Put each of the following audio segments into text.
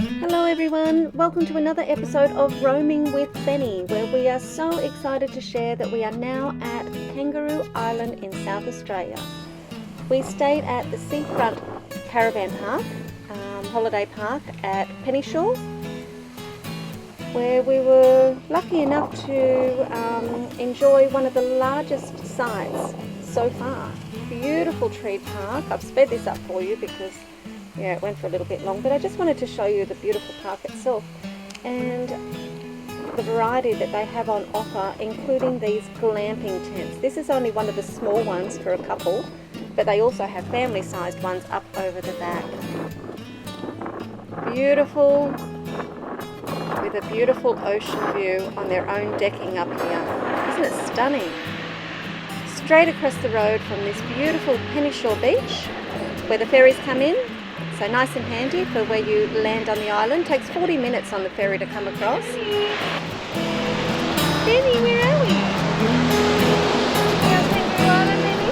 Hello everyone, welcome to another episode of Roaming with Bennie, where we are so excited to share that we are now at Kangaroo Island in South Australia. We stayed at the seafront caravan park, holiday park at Pennyshore, where we were lucky enough to enjoy one of the largest sites so far. Beautiful tree park. I've sped this up for you because it went for a little bit long, but I just wanted to show you the beautiful park itself and the variety that they have on offer, including these glamping tents. This is only one of the small ones for a couple, but they also have family-sized ones up over the back. Beautiful, with a beautiful ocean view on their own decking up here. Isn't it stunning? Straight across the road from this beautiful Pennyshore beach, where the ferries come in. So nice and handy for where you land on the island. Takes 40 minutes on the ferry to come across. Bennie, where are we? We're on Kangaroo Island, Bennie.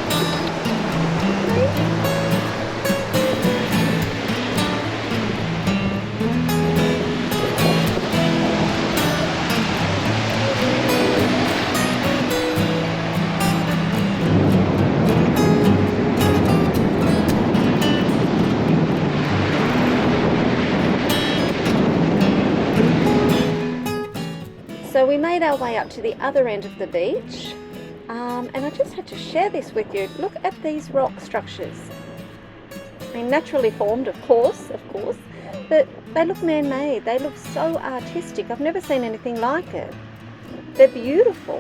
So we made our way up to the other end of the beach, and I just had to share this with you. Look at these rock structures. I mean, naturally formed, of course, but they look man-made. They look so artistic. I've never seen anything like it. They're beautiful.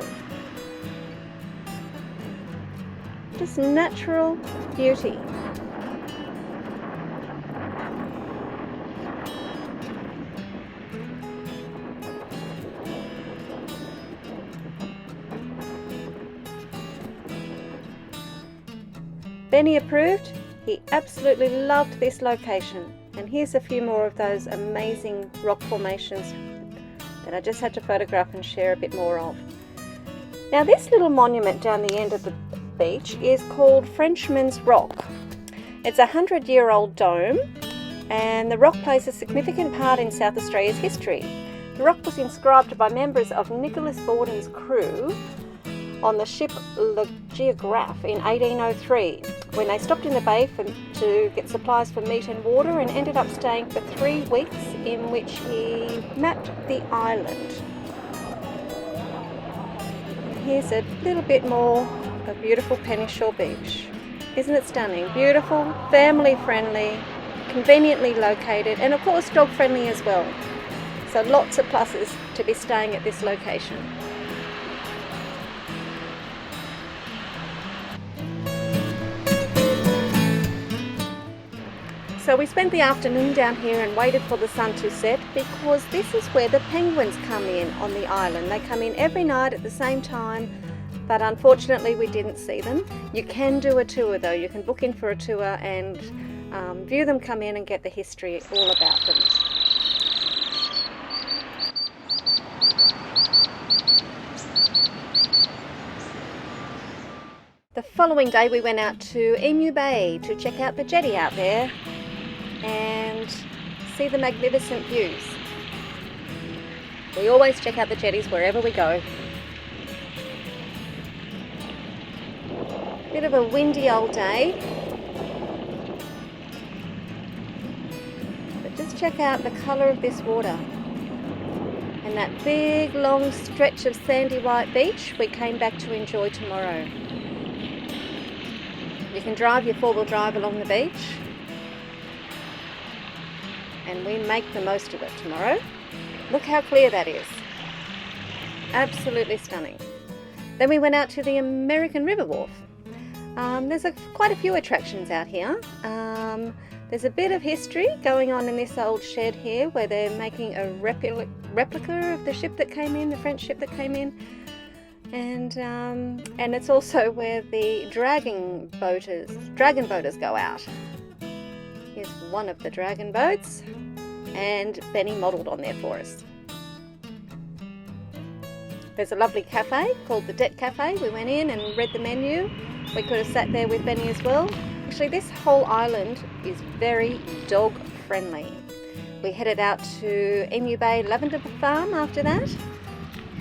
Just natural beauty. Bennie approved. He absolutely loved this location, and here's a few more of those amazing rock formations that I just had to photograph and share a bit more of. Now this little monument down the end of the beach is called Frenchman's Rock. It's a 100-year-old dome, and the rock plays a significant part in South Australia's history. The rock was inscribed by members of Nicholas Borden's crew on the ship Le Geographe in 1803, when they stopped in the bay to get supplies for meat and water, and ended up staying for 3 weeks, in which he mapped the island. Here's a little bit more of beautiful Pennyshore Beach. Isn't it stunning? Beautiful, family friendly, conveniently located, and of course dog friendly as well. So lots of pluses to be staying at this location. So we spent the afternoon down here and waited for the sun to set, because this is where the penguins come in on the island. They come in every night at the same time, but unfortunately we didn't see them. You can do a tour though. You can book in for a tour and view them come in and get the history all about them. The following day we went out to Emu Bay to check out the jetty out there and see the magnificent views. We always check out the jetties wherever we go. Bit of a windy old day, but just check out the colour of this water and that big long stretch of sandy white beach we came back to enjoy tomorrow. You can drive your four-wheel drive along the beach, and we make the most of it tomorrow. Look how clear that is. Absolutely stunning. Then we went out to the American River Wharf. There's quite a few attractions out here. There's a bit of history going on in this old shed here, where they're making a replica of the ship that came in, the French ship that came in. And it's also where the dragon boaters go out. Here's one of the dragon boats, and Bennie modelled on there for us. There's a lovely cafe called the Deck Cafe. We went in and read the menu. We could have sat there with Bennie as well. Actually, this whole island is very dog friendly. We headed out to Emu Bay Lavender Farm after that.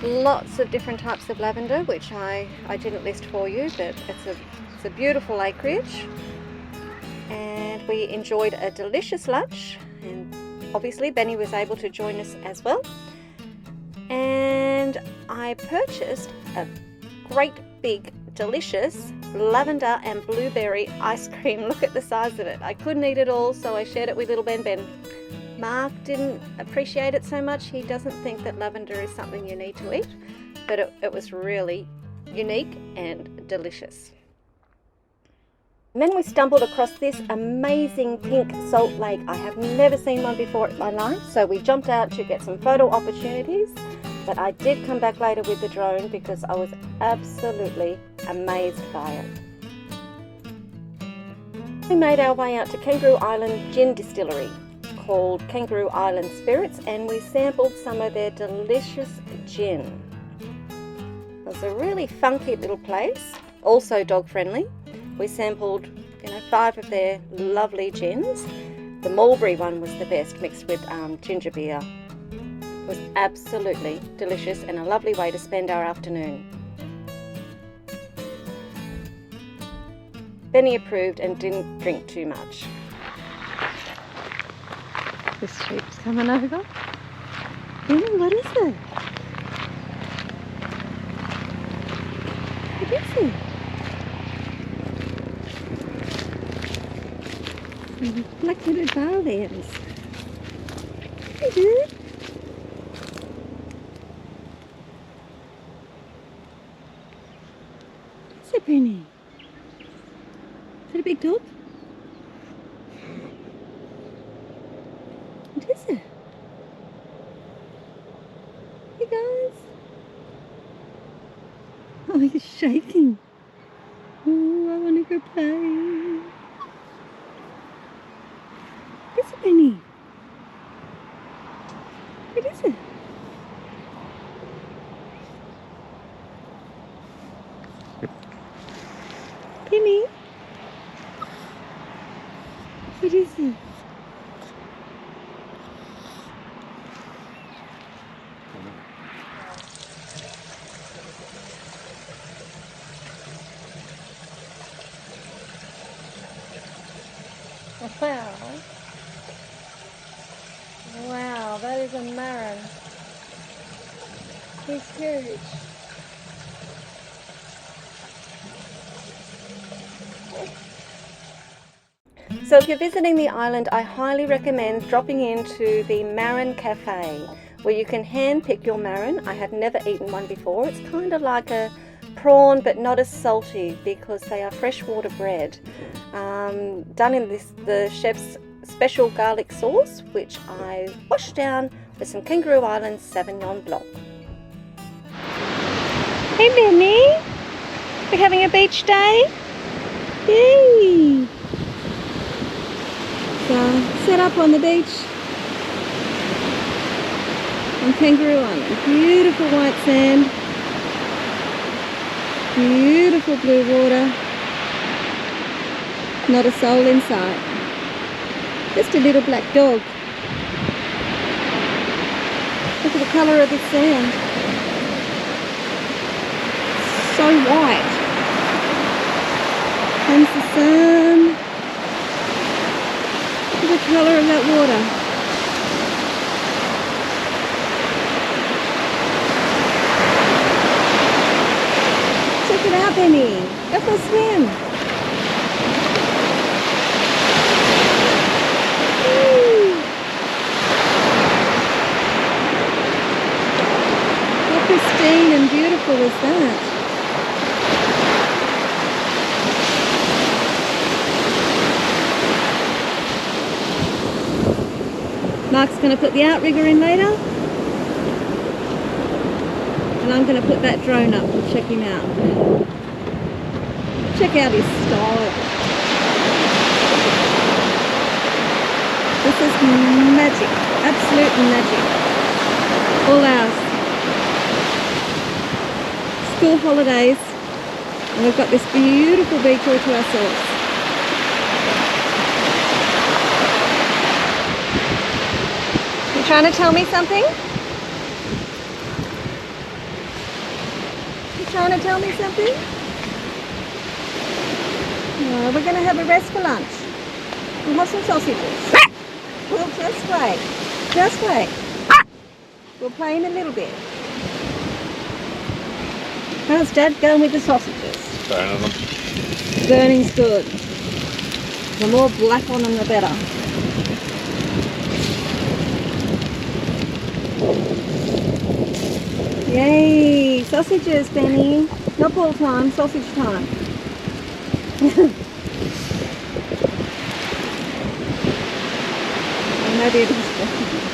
Lots of different types of lavender, which I didn't list for you, but it's a beautiful acreage. And we enjoyed a delicious lunch, and obviously Benny was able to join us as well. And I purchased a great big delicious lavender and blueberry ice cream. Look at the size of it. I couldn't eat it all, so I shared it with little Ben. Mark didn't appreciate it so much. He doesn't think that lavender is something you need to eat, but it was really unique and delicious. And then we stumbled across this amazing pink salt lake. I have never seen one before in my life, so we jumped out to get some photo opportunities, but I did come back later with the drone because I was absolutely amazed by it. We made our way out to Kangaroo Island Gin Distillery, called Kangaroo Island Spirits, and we sampled some of their delicious gin. It was a really funky little place, also dog friendly. We sampled 5 of their lovely gins. The mulberry one was the best, mixed with ginger beer. It was absolutely delicious and a lovely way to spend our afternoon. Benny approved and didn't drink too much. This sheep's coming over. Benny, what is it? What is it? Some black-headed bar lambs. Hey, dude. What's it, Benny? Is it a big dog? What is it? Hey guys. Oh, he's shaking. Oh, I want to go play. What is it, Benny? What is it? Benny? What is it? Wow. Wow, that is a marron. He's huge. So if you're visiting the island, I highly recommend dropping into the Marron Cafe, where you can hand pick your marron. I had never eaten one before. It's kind of like a prawn, but not as salty because they are freshwater bread, done in the chef's special garlic sauce, which I washed down with some Kangaroo Island Sauvignon Blanc. Hey Benny, we're having a beach day. Yay! So set up on the beach on Kangaroo Island. Beautiful white sand, beautiful blue water, not a soul in sight. Just a little black dog. Look at the colour of the sand. So white. Comes the sun. Look at the colour of that water. Check it out, Benny. Go for a swim. Pristine and beautiful is that? Mark's going to put the outrigger in later, and I'm going to put that drone up and check him out. Check out his style. This is magic, absolute magic. All ours. School holidays, and we've got this beautiful beach all to ourselves. trying to tell me something? You trying to tell me something? No, we're going to have a rest for lunch. We'll have some sausages. Well, just wait. Just wait. We'll play in a little bit. How's Dad going with the sausages? Burning them. Burning's good. The more black on them, the better. Yay! Sausages, Benny. Not ball time, sausage time. Maybe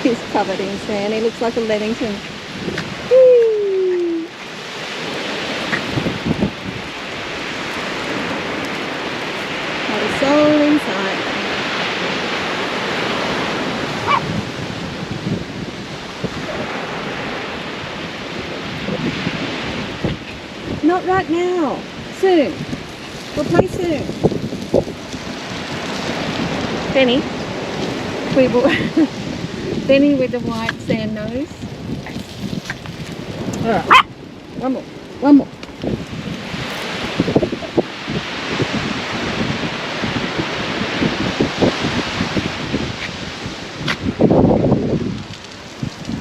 he's covered in sand. He looks like a Leamington. Whee! Not a soul in sight. Not right now. Soon. We'll play soon. Benny. Benny with the white sand nose. Alright. One more. One more.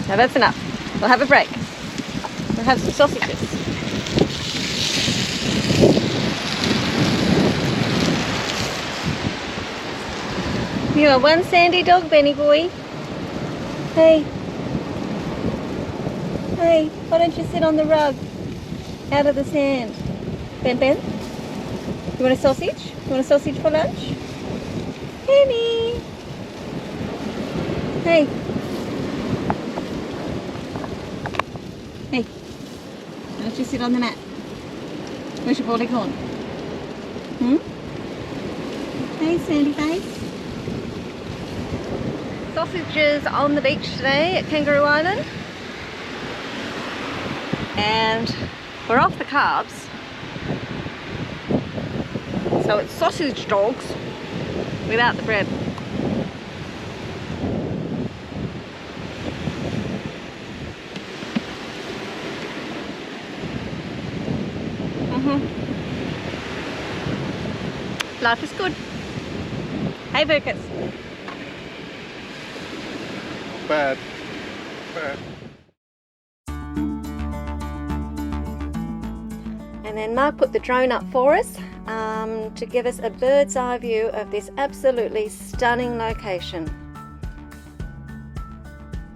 Now that's enough. We'll have a break. We'll have some sausages. You are one sandy dog, Benny boy. Hey. Hey, why don't you sit on the rug? Out of the sand. Ben? You want a sausage? You want a sausage for lunch? Benny. Hey. Hey. Why don't you sit on the mat? Where's your body gone? Hey, sandy face. Sausages on the beach today at Kangaroo Island, and we're off the carbs, so it's sausage dogs without the bread. Life is good. Hey, Burkers. Bad. Bad. And then Mark put the drone up for us to give us a bird's eye view of this absolutely stunning location.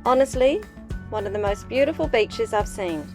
Honestly, one of the most beautiful beaches I've seen.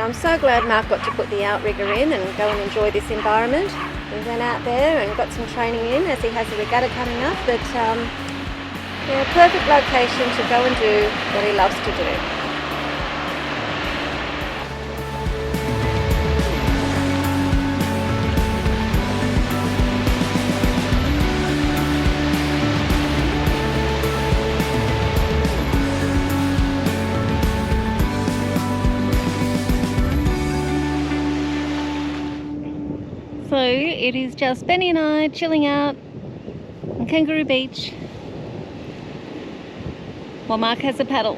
I'm so glad Mark got to put the outrigger in and go and enjoy this environment. We went out there and got some training in as he has a regatta coming up, but Yeah, perfect location to go and do what he loves to do. So it is just Benny and I chilling out on Kangaroo Beach while Mark has a paddle.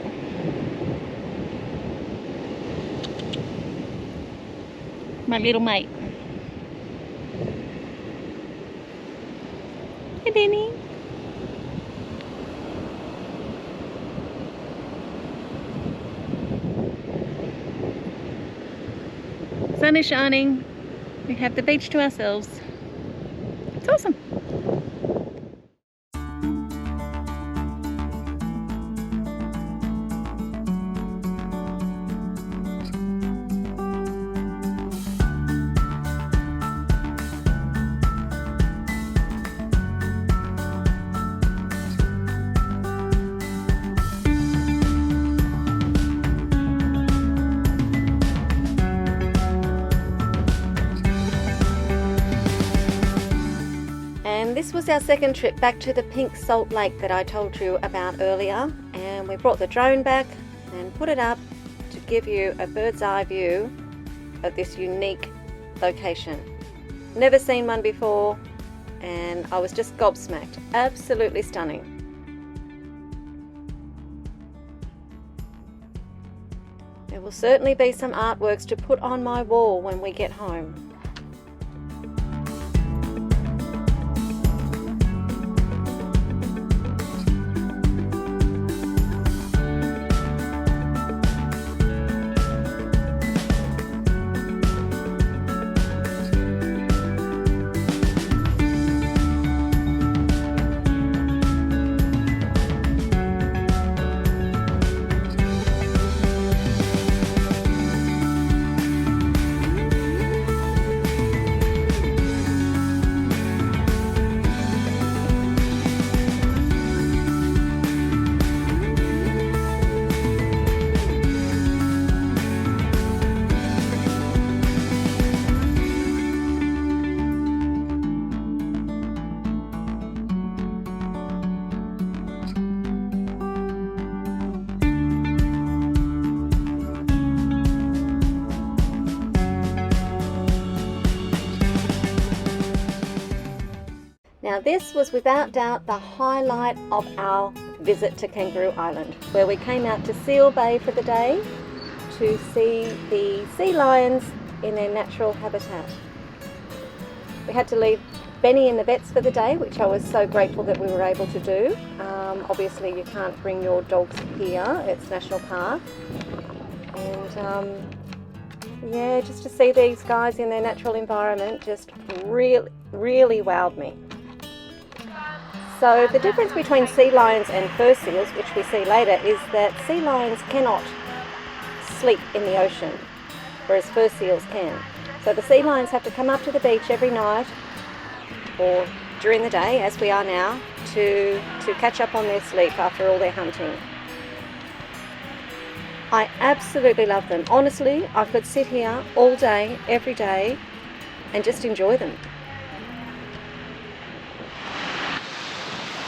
My little mate. Hey Benny. Sun is shining. We have the beach to ourselves. It's awesome. And this was our second trip back to the pink salt lake that I told you about earlier, and we brought the drone back and put it up to give you a bird's eye view of this unique location. Never seen one before, and I was just gobsmacked. Absolutely stunning. There will certainly be some artworks to put on my wall when we get home. Now this was without doubt the highlight of our visit to Kangaroo Island, where we came out to Seal Bay for the day to see the sea lions in their natural habitat. We had to leave Benny in the vets for the day, which I was so grateful that we were able to do. Obviously you can't bring your dogs here, it's National Park. And yeah, just to see these guys in their natural environment just really wowed me. So the difference between sea lions and fur seals, which we see later, is that sea lions cannot sleep in the ocean, whereas fur seals can. So the sea lions have to come up to the beach every night or during the day, as we are now, to catch up on their sleep after all their hunting. I absolutely love them. Honestly, I could sit here all day, every day, and just enjoy them.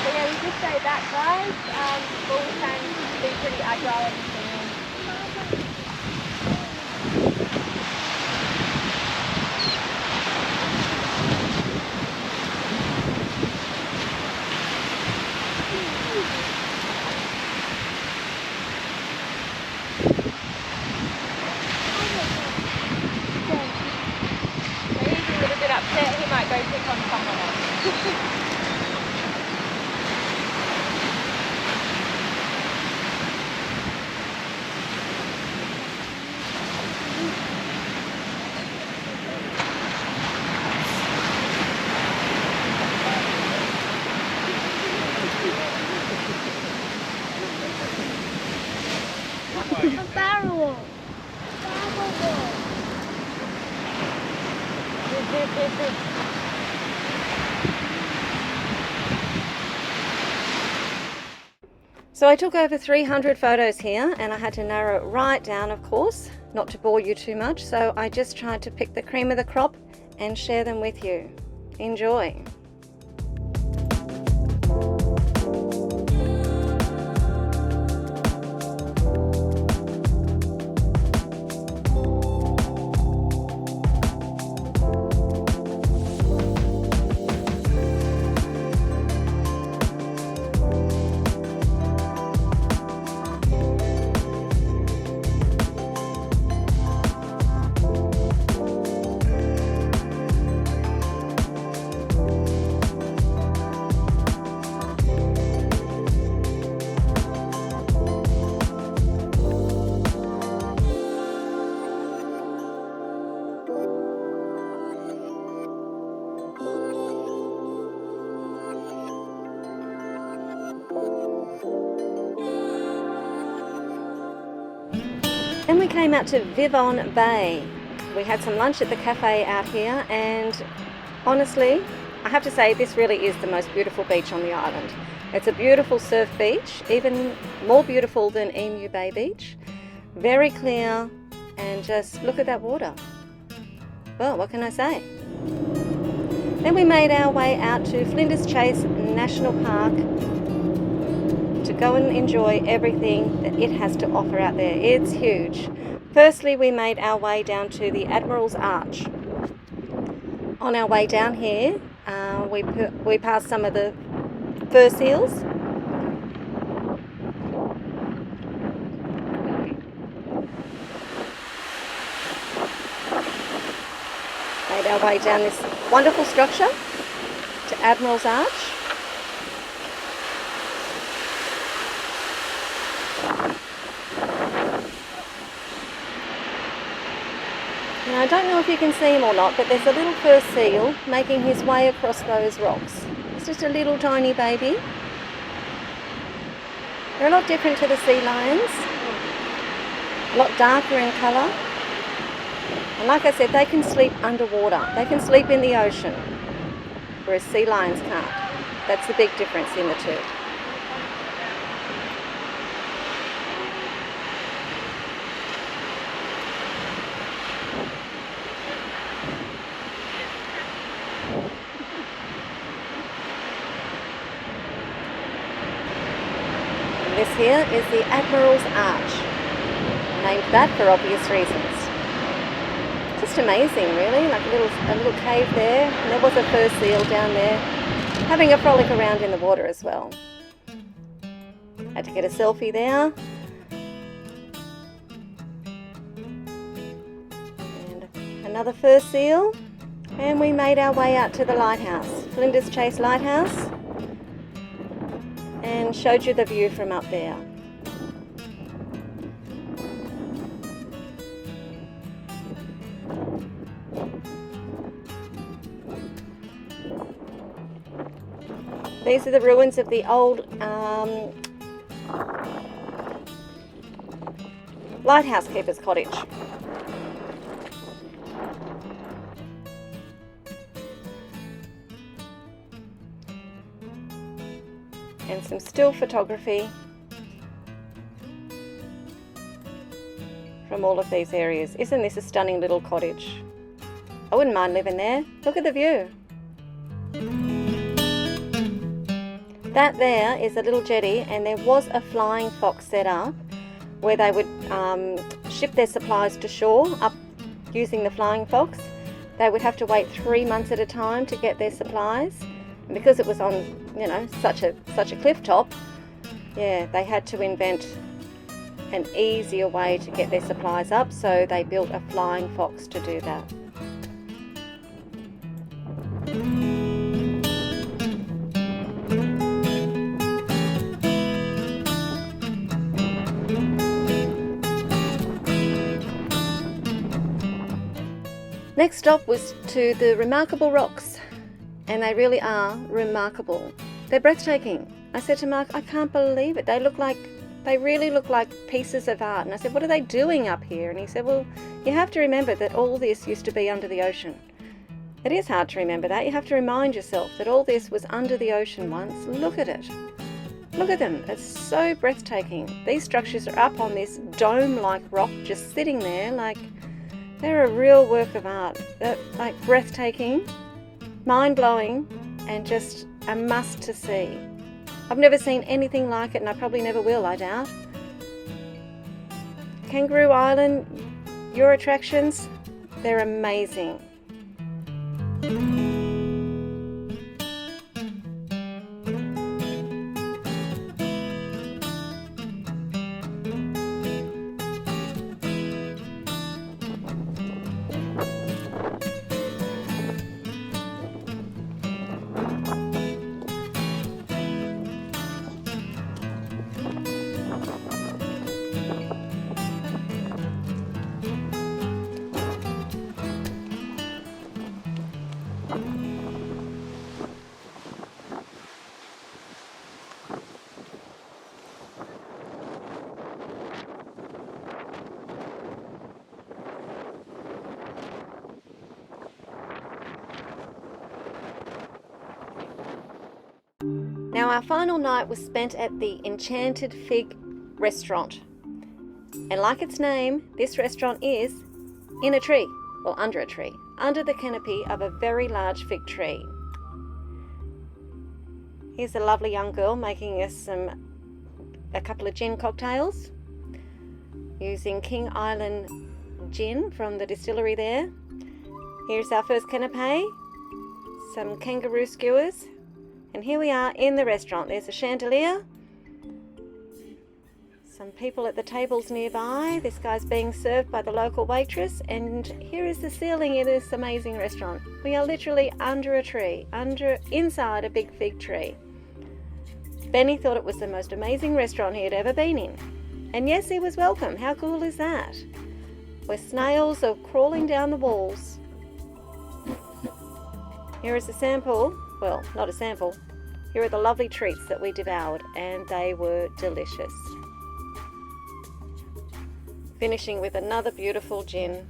So yeah, we just stayed back, guys. But we can be pretty agile and maybe he's a little bit upset. He might go pick on someone else. A barrel. So I took over 300 photos here, and I had to narrow it right down, of course, not to bore you too much, so I just tried to pick the cream of the crop and share them with you. Enjoy! Then we came out to Vivon Bay. We had some lunch at the cafe out here, and honestly, I have to say this really is the most beautiful beach on the island. It's a beautiful surf beach, even more beautiful than Emu Bay Beach. Very clear, and just look at that water. Well, what can I say? Then we made our way out to Flinders Chase National Park to go and enjoy everything that it has to offer out there. It's huge. Firstly, we made our way down to the Admiral's Arch. On our way down here, we passed some of the fur seals. Made our way down this wonderful structure to Admiral's Arch. And I don't know if you can see him or not, but there's a little fur seal making his way across those rocks. It's just a little tiny baby. They're a lot different to the sea lions, a lot darker in colour. And like I said, they can sleep underwater. They can sleep in the ocean, whereas sea lions can't. That's the big difference in the two. This here is the Admiral's Arch, named that for obvious reasons. Just amazing, really, like a little cave there, and there was a fur seal down there, having a frolic around in the water as well. Had to get a selfie there. And another fur seal, and we made our way out to the lighthouse, Flinders Chase Lighthouse, and showed you the view from up there. These are the ruins of the old lighthouse keeper's cottage. And some still photography from all of these areas. Isn't this a stunning little cottage? I wouldn't mind living there. Look at the view. That there is a little jetty, and there was a flying fox set up where they would ship their supplies to shore up using the flying fox. They would have to wait 3 months at a time to get their supplies. And because it was on, you know, such a cliff top, yeah, they had to invent an easier way to get their supplies up, so they built a flying fox to do that. Next stop was to the Remarkable Rocks, and they really are remarkable. They're breathtaking. I said to Mark, I can't believe it. They really look like pieces of art. And I said, what are they doing up here? And he said, well, you have to remember that all this used to be under the ocean. It is hard to remember that. You have to remind yourself that all this was under the ocean once. Look at it. Look at them, it's so breathtaking. These structures are up on this dome-like rock just sitting there, like they're a real work of art. They're like breathtaking, mind-blowing, and just a must to see. I've never seen anything like it, and I probably never will, I doubt. Kangaroo Island, your attractions, they're amazing. Now our final night was spent at the Enchanted Fig restaurant. And like its name, this restaurant is in a tree, or under a tree, under the canopy of a very large fig tree. Here's a lovely young girl making us a couple of gin cocktails using King Island gin from the distillery there. Here's our first canapé, some kangaroo skewers. And here we are in the restaurant. There's a chandelier, some people at the tables nearby. This guy's being served by the local waitress, and here is the ceiling in this amazing restaurant. We are literally under a tree, inside a big fig tree. Benny thought it was the most amazing restaurant he had ever been in. And yes, he was welcome. How cool is that? Where snails are crawling down the walls. Here is a sample. Well, not a sample. Here are the lovely treats that we devoured, and they were delicious. Finishing with another beautiful gin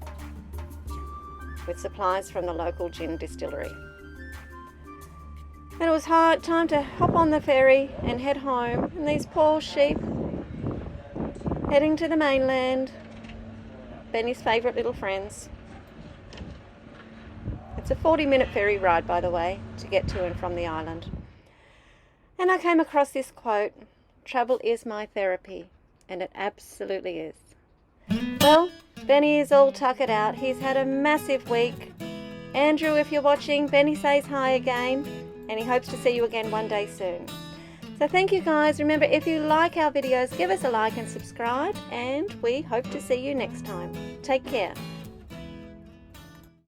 with supplies from the local gin distillery. And it was time to hop on the ferry and head home, and these poor sheep heading to the mainland, Benny's favourite little friends. It's a 40-minute ferry ride, by the way, to get to and from the island. And I came across this quote, "Travel is my therapy," and it absolutely is. Well, Benny is all tuckered out. He's had a massive week. Andrew, if you're watching, Benny says hi again, and he hopes to see you again one day soon. So thank you guys. Remember, if you like our videos, give us a like and subscribe, and we hope to see you next time. Take care.